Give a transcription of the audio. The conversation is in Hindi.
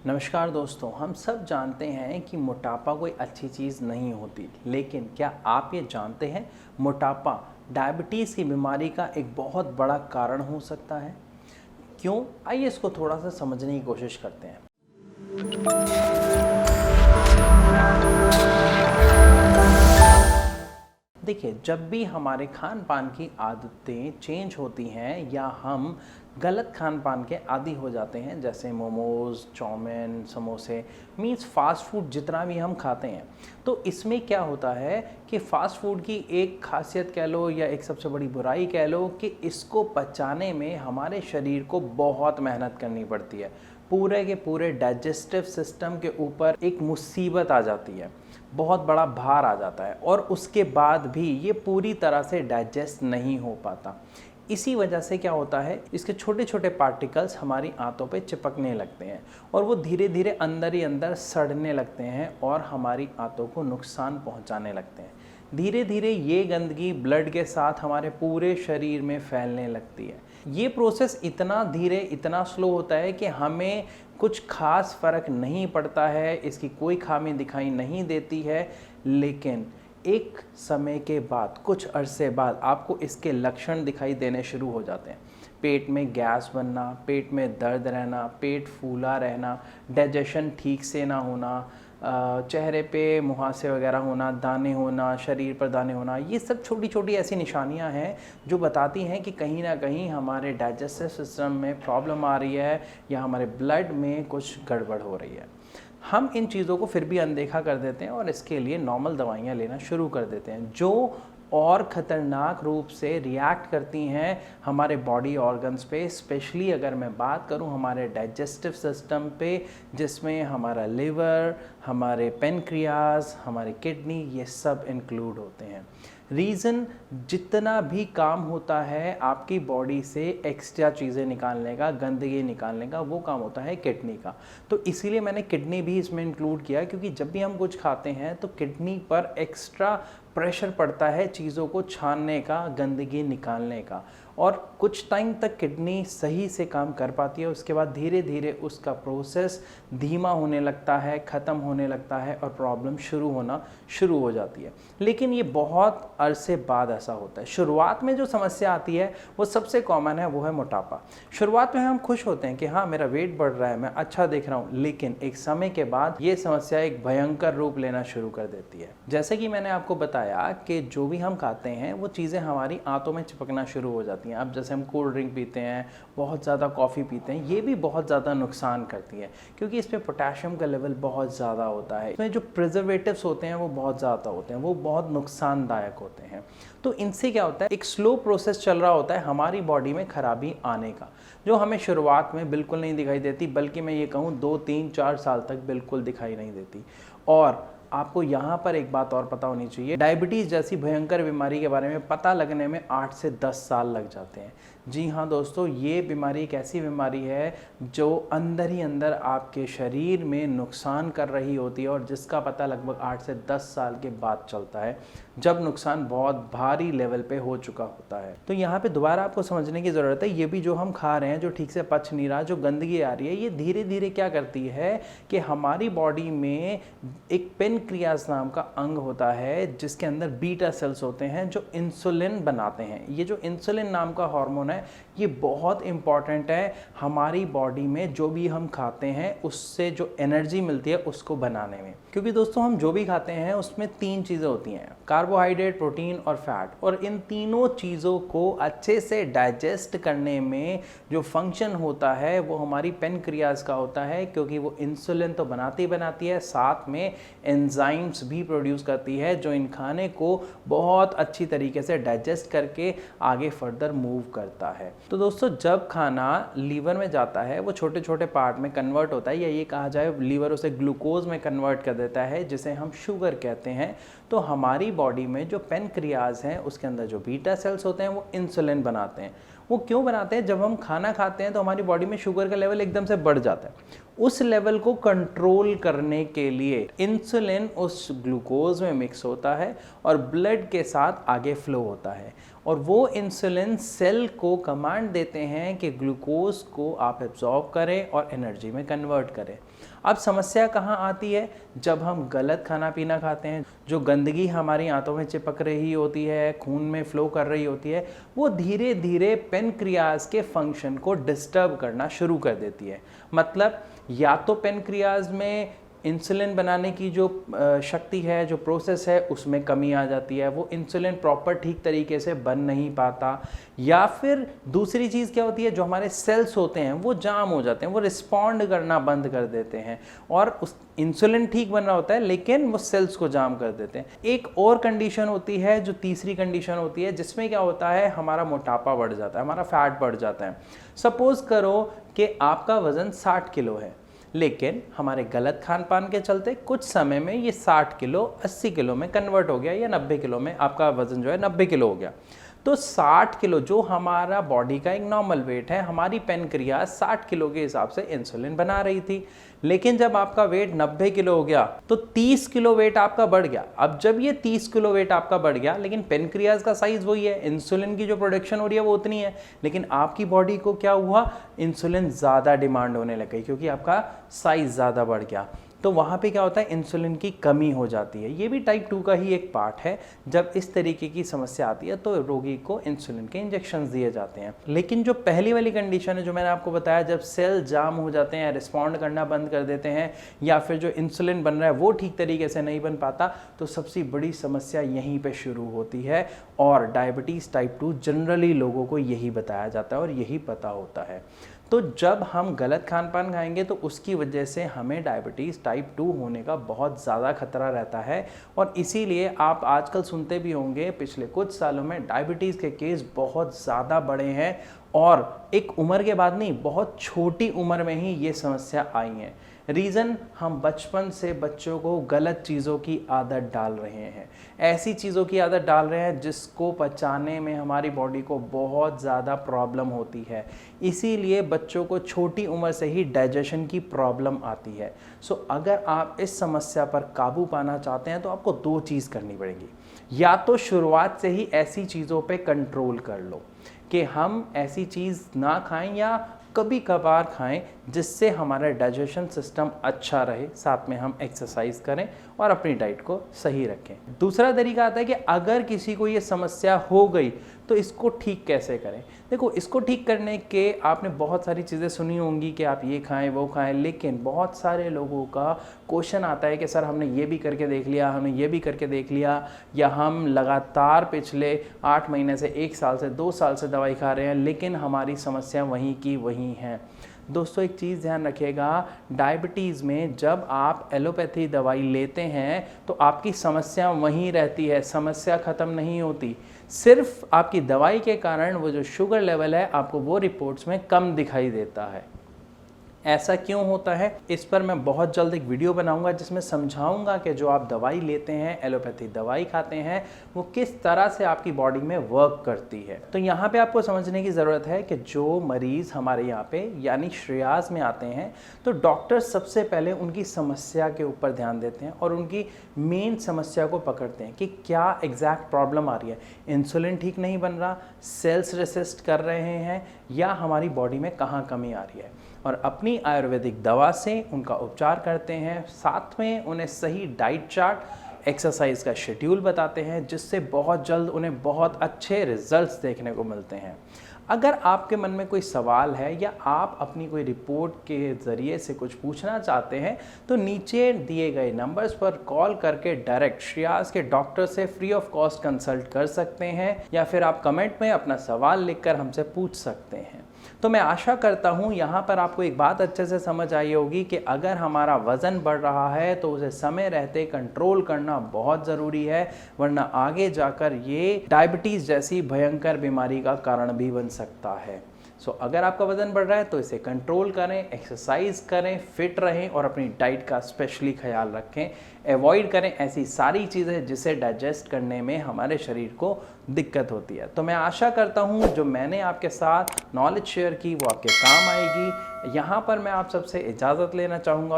नमस्कार दोस्तों, हम सब जानते हैं कि मोटापा कोई अच्छी चीज़ नहीं होती, लेकिन क्या आप ये जानते हैं मोटापा डायबिटीज़ की बीमारी का एक बहुत बड़ा कारण हो सकता है। क्यों? आइए इसको थोड़ा सा समझने की कोशिश करते हैं। देखिए, जब भी हमारे खान पान की आदतें चेंज होती हैं या हम गलत खान पान के आदी हो जाते हैं, जैसे मोमोज़, चाउमीन, समोसे, मीन्स फास्ट फूड जितना भी हम खाते हैं, तो इसमें क्या होता है कि फ़ास्ट फूड की एक खासियत कह लो या एक सबसे बड़ी बुराई कह लो कि इसको पचाने में हमारे शरीर को बहुत मेहनत करनी पड़ती है। पूरे के पूरे डाइजेस्टिव सिस्टम के ऊपर एक मुसीबत आ जाती है, बहुत बड़ा भार आ जाता है और उसके बाद भी ये पूरी तरह से डाइजेस्ट नहीं हो पाता। इसी वजह से क्या होता है, इसके छोटे छोटे पार्टिकल्स हमारी आंतों पे चिपकने लगते हैं और वो धीरे धीरे अंदर ही अंदर सड़ने लगते हैं और हमारी आंतों को नुकसान पहुंचाने लगते हैं। धीरे धीरे ये गंदगी ब्लड के साथ हमारे पूरे शरीर में फैलने लगती है। ये प्रोसेस इतना धीरे, इतना स्लो होता है कि हमें कुछ खास फ़र्क नहीं पड़ता है, इसकी कोई खामी दिखाई नहीं देती है, लेकिन एक समय के बाद, कुछ अरसे बाद आपको इसके लक्षण दिखाई देने शुरू हो जाते हैं। पेट में गैस बनना, पेट में दर्द रहना, पेट फूला रहना, डाइजेशन ठीक से ना होना, चेहरे पे मुहासे वगैरह होना, दाने होना, शरीर पर दाने होना, ये सब छोटी छोटी ऐसी निशानियां हैं जो बताती हैं कि कहीं ना कहीं हमारे डाइजेस्टिव सिस्टम में प्रॉब्लम आ रही है या हमारे ब्लड में कुछ गड़बड़ हो रही है। हम इन चीज़ों को फिर भी अनदेखा कर देते हैं और इसके लिए नॉर्मल दवाइयाँ लेना शुरू कर देते हैं, जो और ख़तरनाक रूप से रिएक्ट करती हैं हमारे बॉडी ऑर्गन्स पे। स्पेशली अगर मैं बात करूं हमारे डाइजेस्टिव सिस्टम पे, जिसमें हमारा लिवर, हमारे पेनक्रियाज, हमारी किडनी, ये सब इंक्लूड होते हैं। रीज़न, जितना भी काम होता है आपकी बॉडी से एक्स्ट्रा चीज़ें निकालने का, गंदगी निकालने का, वो काम होता है किडनी का। तो इसीलिए मैंने किडनी भी इसमें इंक्लूड किया, क्योंकि जब भी हम कुछ खाते हैं तो किडनी पर एक्स्ट्रा प्रेशर पड़ता है चीज़ों को छानने का, गंदगी निकालने का, और कुछ टाइम तक किडनी सही से काम कर पाती है। उसके बाद धीरे धीरे उसका प्रोसेस धीमा होने लगता है, ख़त्म होने लगता है और प्रॉब्लम शुरू हो जाती है। लेकिन ये बहुत अरसे बाद ऐसा होता है। शुरुआत में जो समस्या आती है वो सबसे कॉमन है, वो है मोटापा। शुरुआत में हम खुश होते हैं कि हाँ, मेरा वेट बढ़ रहा है, मैं अच्छा दिख रहा हूँ, लेकिन एक समय के बाद ये समस्या एक भयंकर रूप लेना शुरू कर देती है। जैसे कि मैंने आपको बताया कि जो भी हम खाते हैं वो चीज़ें हमारी आंतों में चिपकना शुरू हो जाती हैं। अब जैसे हम कोल्ड ड्रिंक पीते हैं, बहुत ज़्यादा कॉफ़ी पीते हैं, ये भी बहुत ज़्यादा नुकसान करती है, क्योंकि इसमें पोटेशियम का लेवल बहुत ज़्यादा होता है। इसमें जो प्रिजर्वेटिव्स होते हैं वो बहुत ज़्यादा होते हैं, वो बहुत नुकसानदायक होते हैं। तो इनसे क्या होता है, एक स्लो प्रोसेस चल रहा होता है हमारी बॉडी में खराबी आने का, जो हमें शुरुआत में बिल्कुल नहीं दिखाई देती, बल्कि मैं ये कहूँ 2, 3, 4 साल तक बिल्कुल दिखाई नहीं देती। और आपको यहाँ पर एक बात और पता होनी चाहिए, डायबिटीज़ जैसी भयंकर बीमारी के बारे में पता लगने में 8 से 10 साल लग जाते हैं। जी हाँ दोस्तों, ये बीमारी एक ऐसी बीमारी है जो अंदर ही अंदर आपके शरीर में नुकसान कर रही होती है और जिसका पता लगभग 8 से 10 साल के बाद चलता है, जब नुकसान बहुत भारी लेवल पे हो चुका होता है। तो यहाँ पे दोबारा आपको समझने की ज़रूरत है, ये भी जो हम खा रहे हैं, जो ठीक से पच नहीं रहा, जो गंदगी आ रही है, ये धीरे धीरे क्या करती है कि हमारी बॉडी में एक पेनक्रियाज नाम का अंग होता है, जिसके अंदर बीटा सेल्स होते हैं जो इंसुलिन बनाते हैं। ये जो इंसुलिन नाम का हार्मोन है, ये बहुत इंपॉर्टेंट है हमारी बॉडी में। जो भी हम खाते हैं उससे जो एनर्जी मिलती है उसको बनाने में, क्योंकि दोस्तों हम जो भी खाते हैं उसमें 3 चीज़ें होती हैं, कार्बोहाइड्रेट, प्रोटीन और फैट। और इन तीनों चीज़ों को अच्छे से डाइजेस्ट करने में जो फंक्शन होता है वो हमारी पेनक्रियाज का होता है, क्योंकि वो इंसुलिन तो बनाती है, साथ में एंजाइम्स भी प्रोड्यूस करती है, जो इन खाने को बहुत अच्छी तरीके से डाइजेस्ट करके आगे फर्दर मूव करता है। तो दोस्तों, जब खाना लीवर में जाता है वो छोटे छोटे पार्ट में कन्वर्ट होता है, या ये कहा जाए लीवर उसे ग्लूकोज में कन्वर्ट कर देता है, जिसे हम शुगर कहते हैं। तो हमारी बॉडी में जो पेनक्रियाज हैं उसके अंदर जो बीटा सेल्स होते हैं वो इंसुलिन बनाते हैं। वो क्यों बनाते हैं? जब हम खाना खाते हैं तो हमारी बॉडी में शुगर का लेवल एकदम से बढ़ जाता है। उस लेवल को कंट्रोल करने के लिए इंसुलिन उस ग्लूकोज में मिक्स होता है और ब्लड के साथ आगे फ्लो होता है। और वो इंसुलिन सेल को कमांड देते हैं कि ग्लूकोज को आप एब्जॉर्ब करें और एनर्जी में कन्वर्ट करें। अब समस्या कहाँ आती है? जब हम गलत खाना पीना खाते हैं, जो गंदगी हमारी आंतों में चिपक रही होती है, खून में फ्लो कर रही होती है, वो धीरे धीरे पेनक्रियाज के फंक्शन को डिस्टर्ब करना शुरू कर देती है। मतलब या तो पेनक्रियाज में इंसुलिन बनाने की जो शक्ति है, जो प्रोसेस है, उसमें कमी आ जाती है, वो इंसुलिन प्रॉपर ठीक तरीके से बन नहीं पाता, या फिर दूसरी चीज़ क्या होती है, जो हमारे सेल्स होते हैं वो जाम हो जाते हैं, वो रिस्पॉन्ड करना बंद कर देते हैं और उस इंसुलिन ठीक बन रहा होता है लेकिन वो सेल्स को जाम कर देते हैं। एक और कंडीशन होती है, जो तीसरी कंडीशन होती है, जिसमें क्या होता है, हमारा मोटापा बढ़ जाता है, हमारा फैट बढ़ जाता है। सपोज करो कि आपका वज़न 60 किलो है, लेकिन हमारे गलत खान पान के चलते कुछ समय में ये 60 किलो 80 किलो में कन्वर्ट हो गया, या 90 किलो में आपका वज़न जो है 90 किलो हो गया। तो 60 किलो जो हमारा बॉडी का एक नॉर्मल वेट है, हमारी पेनक्रियाज 60 किलो के हिसाब से इंसुलिन बना रही थी, लेकिन जब आपका वेट 90 किलो हो गया तो 30 किलो वेट आपका बढ़ गया। अब जब ये 30 किलो वेट आपका बढ़ गया, लेकिन पेनक्रियाज का साइज वही है, इंसुलिन की जो प्रोडक्शन हो रही है वो उतनी है, लेकिन आपकी बॉडी को क्या हुआ, इंसुलिन ज़्यादा डिमांड होने लग गई क्योंकि आपका साइज ज़्यादा बढ़ गया। तो वहाँ पे क्या होता है, इंसुलिन की कमी हो जाती है। ये भी टाइप 2 का ही एक पार्ट है। जब इस तरीके की समस्या आती है तो रोगी को इंसुलिन के इंजेक्शन दिए जाते हैं। लेकिन जो पहली वाली कंडीशन है, जो मैंने आपको बताया, जब सेल जाम हो जाते हैं, रिस्पॉन्ड करना बंद कर देते हैं, या फिर जो इंसुलिन बन रहा है वो ठीक तरीके से नहीं बन पाता, तो सबसे बड़ी समस्या यहीं पर शुरू होती है। और डायबिटीज़ टाइप 2 जनरली लोगों को यही बताया जाता है और यही पता होता है। तो जब हम गलत खान पान खाएंगे तो उसकी वजह से हमें डायबिटीज़ टाइप 2 होने का बहुत ज़्यादा खतरा रहता है। और इसीलिए आप आजकल सुनते भी होंगे, पिछले कुछ सालों में डायबिटीज़ के केस बहुत ज़्यादा बढ़े हैं, और एक उम्र के बाद नहीं, बहुत छोटी उम्र में ही ये समस्या आई है। रीज़न, हम बचपन से बच्चों को गलत चीज़ों की आदत डाल रहे हैं, ऐसी चीज़ों की आदत डाल रहे हैं जिसको पचाने में हमारी बॉडी को बहुत ज़्यादा प्रॉब्लम होती है। इसीलिए बच्चों को छोटी उम्र से ही डाइजेशन की प्रॉब्लम आती है। सो अगर आप इस समस्या पर काबू पाना चाहते हैं तो आपको 2 चीज़ करनी पड़ेगी। या तो शुरुआत से ही ऐसी चीज़ों पे कंट्रोल कर लो कि हम ऐसी चीज़ ना खाएं या कभी कभार खाएं, जिससे हमारा डाइजेशन सिस्टम अच्छा रहे, साथ में हम एक्सरसाइज करें और अपनी डाइट को सही रखें। दूसरा तरीका आता है कि अगर किसी को ये समस्या हो गई तो इसको ठीक कैसे करें। देखो, इसको ठीक करने के आपने बहुत सारी चीज़ें सुनी होंगी कि आप ये खाएं वो खाएं, लेकिन बहुत सारे लोगों का क्वेश्चन आता है कि सर हमने ये भी करके देख लिया, हमने ये भी करके देख लिया, या हम लगातार पिछले 8 महीने से 1 साल से 2 साल से दवाई खा रहे हैं, लेकिन हमारी समस्या वहीं की वहीं है। दोस्तों, एक चीज़ ध्यान रखिएगा, डायबिटीज़ में जब आप एलोपैथी दवाई लेते हैं तो आपकी समस्या वहीं रहती है, समस्या ख़त्म नहीं होती। सिर्फ आपकी दवाई के कारण वो जो शुगर लेवल है आपको वो रिपोर्ट्स में कम दिखाई देता है। ऐसा क्यों होता है, इस पर मैं बहुत जल्द एक वीडियो बनाऊंगा जिसमें समझाऊंगा कि जो आप दवाई लेते हैं, एलोपैथी दवाई खाते हैं, वो किस तरह से आपकी बॉडी में वर्क करती है। तो यहाँ पे आपको समझने की ज़रूरत है कि जो मरीज़ हमारे यहाँ पे यानी श्रेयास में आते हैं, तो डॉक्टर सबसे पहले उनकी समस्या के ऊपर ध्यान देते हैं और उनकी मेन समस्या को पकड़ते हैं कि क्या एग्जैक्ट प्रॉब्लम आ रही है। इंसुलिन ठीक नहीं बन रहा, सेल्स रेसिस्ट कर रहे हैं, या हमारी बॉडी में कहाँ कमी आ रही है, और अपनी आयुर्वेदिक दवा से उनका उपचार करते हैं। साथ में उन्हें सही डाइट चार्ट, एक्सरसाइज का शेड्यूल बताते हैं, जिससे बहुत जल्द उन्हें बहुत अच्छे रिजल्ट्स देखने को मिलते हैं। अगर आपके मन में कोई सवाल है या आप अपनी कोई रिपोर्ट के ज़रिए से कुछ पूछना चाहते हैं, तो नीचे दिए गए नंबर्स पर कॉल करके डायरेक्ट श्रेयास के डॉक्टर से फ्री ऑफ कॉस्ट कंसल्ट कर सकते हैं, या फिर आप कमेंट में अपना सवाल लिखकर हमसे पूछ सकते हैं। तो मैं आशा करता हूँ यहाँ पर आपको एक बात अच्छे से समझ आई होगी कि अगर हमारा वज़न बढ़ रहा है तो उसे समय रहते कंट्रोल करना बहुत ज़रूरी है, वरना आगे जाकर ये डायबिटीज़ जैसी भयंकर बीमारी का कारण भी बन सकता है। सो अगर आपका वज़न बढ़ रहा है तो इसे कंट्रोल करें, एक्सरसाइज करें, फिट रहें और अपनी डाइट का स्पेशली ख्याल रखें। अवॉइड करें ऐसी सारी चीज़ें जिसे डाइजेस्ट करने में हमारे शरीर को दिक्कत होती है। तो मैं आशा करता हूँ जो मैंने आपके साथ नॉलेज शेयर की वो आपके काम आएगी। यहाँ पर मैं आप सबसे इजाज़त लेना चाहूँगा।